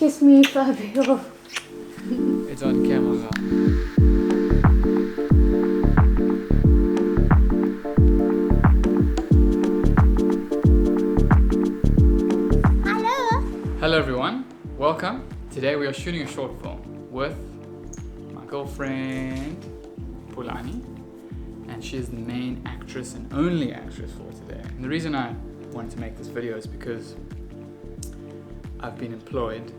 Kiss me, Fabio. It's on camera. Hello everyone, welcome. Today we are shooting a short film with my girlfriend Pulani, and she is the main actress and only actress for today. And the reason I wanted to make this video is because I've been employed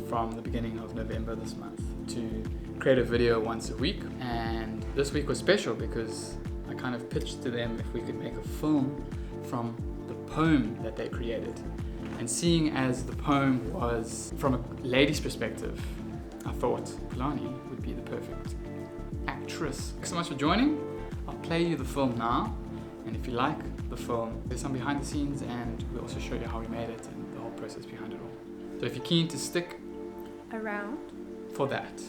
from the beginning of November this month to create a video once a week, and this week was special because I kind of pitched to them if we could make a film from the poem that they created. And seeing as the poem was from a lady's perspective, I thought Pulani would be the perfect actress. Thanks so much for joining. I'll play you the film now, and if you like the film, there's some behind the scenes and we'll also show you how we made it and the whole process behind it all. So if you're keen to stick Around for that,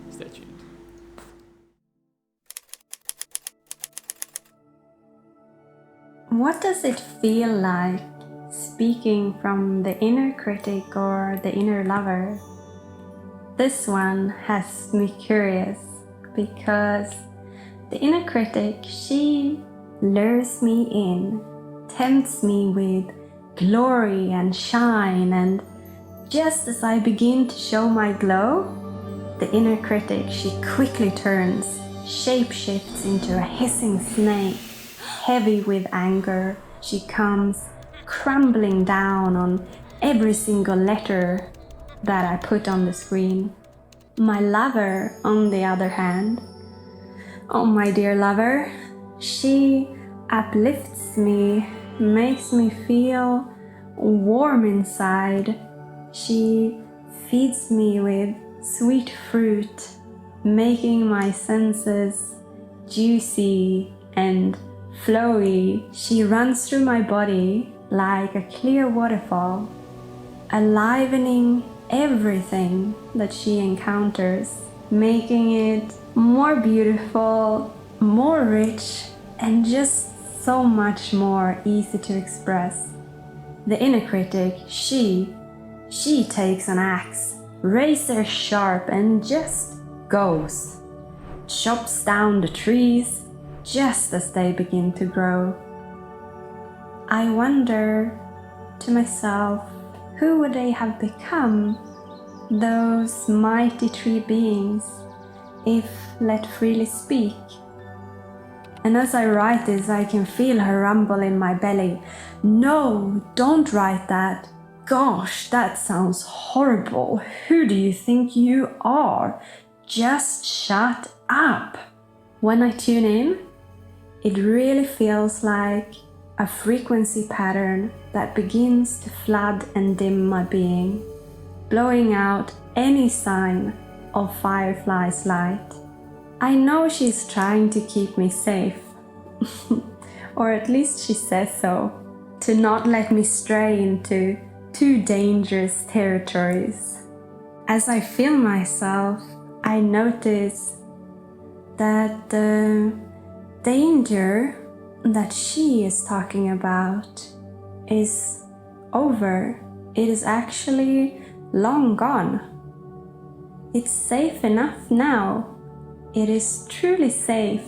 stay tuned. What does it feel like speaking from the inner critic or the inner lover? This one has me curious because the inner critic, she lures me in, tempts me with glory and shine, and just as I begin to show my glow, the inner critic, she quickly turns, shapeshifts into a hissing snake. Heavy with anger, she comes crumbling down on every single letter that I put on the screen. My lover, on the other hand, oh my dear lover, she uplifts me, makes me feel warm inside. She feeds me with sweet fruit, making my senses juicy and flowy. She runs through my body like a clear waterfall, enlivening everything that she encounters, making it more beautiful, more rich, and just so much more easy to express. The inner critic, she takes an axe, razor sharp, and just goes, chops down the trees just as they begin to grow. I wonder to myself, who would they have become, those mighty tree beings, if let freely speak? And as I write this, I can feel her rumble in my belly. No, don't write that. Gosh, that sounds horrible. Who do you think you are? Just shut up. When I tune in, it really feels like a frequency pattern that begins to flood and dim my being, blowing out any sign of firefly's light. I know she's trying to keep me safe, or at least she says so, to not let me stray into too dangerous territories. As I feel myself, I notice that the danger that she is talking about is over. It is actually long gone. It's safe enough now. It is truly safe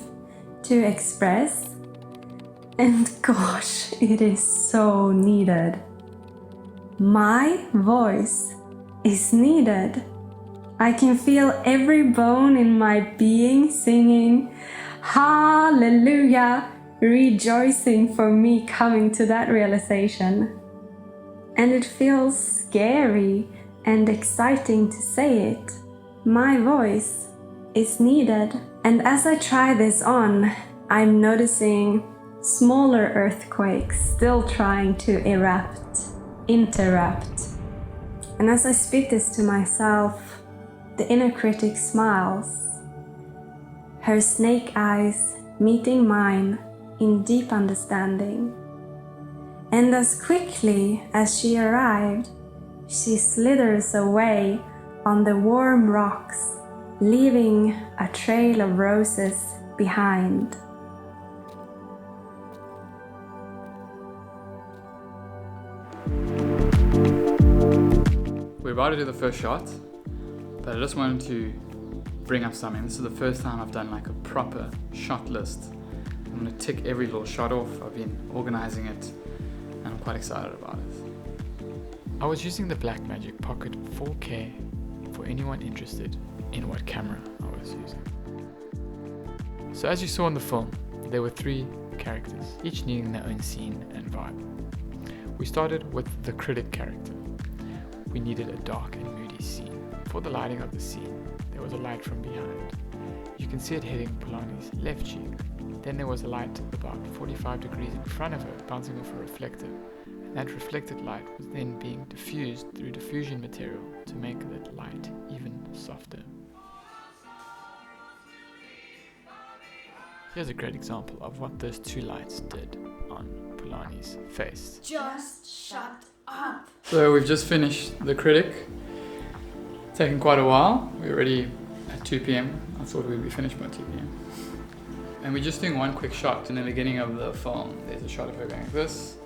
to express, and gosh, it is so needed. My voice is needed. I can feel every bone in my being singing hallelujah, rejoicing for me coming to that realization. And it feels scary and exciting to say it. My voice is needed. And as I try this on, I'm noticing smaller earthquakes still trying to interrupt. And as I speak this to myself, the inner critic smiles, her snake eyes meeting mine in deep understanding. And as quickly as she arrived, she slithers away on the warm rocks, leaving a trail of roses behind. we're about to do the first shot, but I just wanted to bring up something. This is the first time I've done like a proper shot list. I'm going to tick every little shot off. I've been organizing it and I'm quite excited about it. I was using the Blackmagic Pocket 4K for anyone interested in what camera I was using. So as you saw in the film, there were 3 characters, each needing their own scene and vibe. We started with the critic character. We needed a dark and moody scene. For the lighting of the scene, there was a light from behind. You can see it hitting Pulani's left cheek. Then there was a light about 45 degrees in front of her, bouncing off a reflector. And that reflected light was then being diffused through diffusion material to make that light even softer. Here's a great example of what those 2 lights did on Pulani's face. Just shut up. So we've just finished the critic. Taken quite a while. We're already at 2 p.m. I thought we'd be finished by 2 p.m. And we're just doing one quick shot. In the beginning of the film, there's a shot of her going like this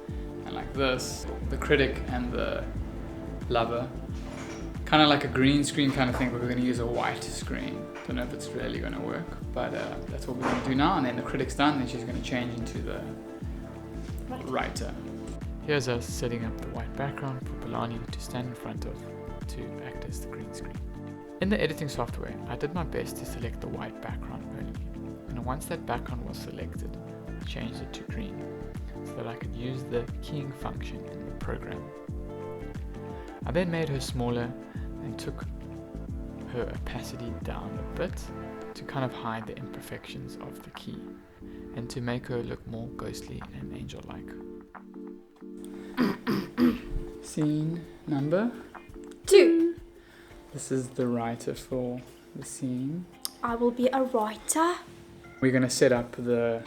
and like this. The critic and the lover. Kind of like a green screen kind of thing, but we're going to use a white screen. Don't know if it's really going to work, but that's what we're going to do now. And then the critic's done, then she's going to change into the writer. Here's us setting up the white background for Pulani to stand in front of to act as the green screen. In the editing software, I did my best to select the white background only. And once that background was selected, I changed it to green so that I could use the keying function in the program. I then made her smaller and took her opacity down a bit to kind of hide the imperfections of the key and to make her look more ghostly and angel-like. Scene number 2. This is the writer for the scene. I will be a writer. We're going to set up the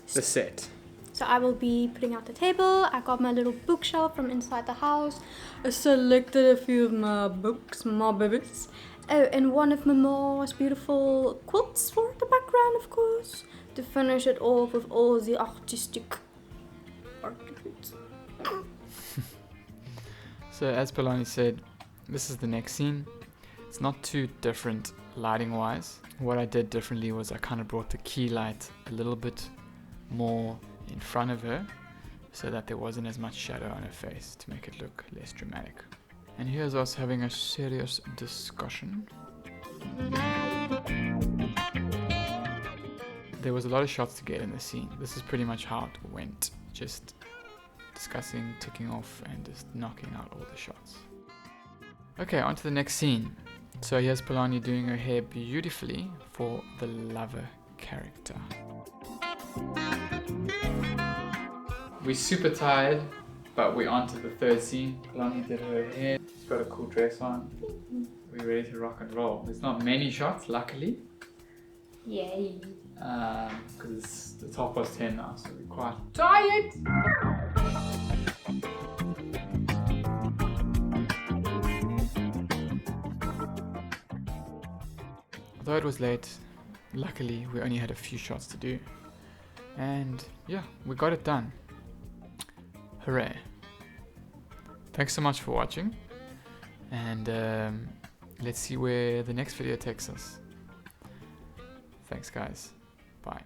set. So I will be putting out the table. I got my little bookshelf from inside the house. I selected a few of my books, my babies. Oh, and one of my most beautiful quilts for the background, of course. To finish it off with all the artistic articles. So as Pulani said, this is the next scene. It's not too different lighting wise. What I did differently was I kind of brought the key light a little bit more in front of her so that there wasn't as much shadow on her face to make it look less dramatic. And here's us having a serious discussion. There was a lot of shots to get in the scene. This is pretty much how it went. Just discussing, ticking off, and just knocking out all the shots. Okay, on to the next scene. So here's Pulani doing her hair beautifully for the lover character. We're super tired, but we're on to the 3rd scene. Pulani did her hair. She's got a cool dress on. We're ready to rock and roll. There's not many shots, luckily. Yay. Because the top was 10 now, so we're quite tired. Although it was late, luckily we only had a few shots to do. And yeah, we got it done. Hooray. Thanks so much for watching. And let's see where the next video takes us. Thanks guys. Bye.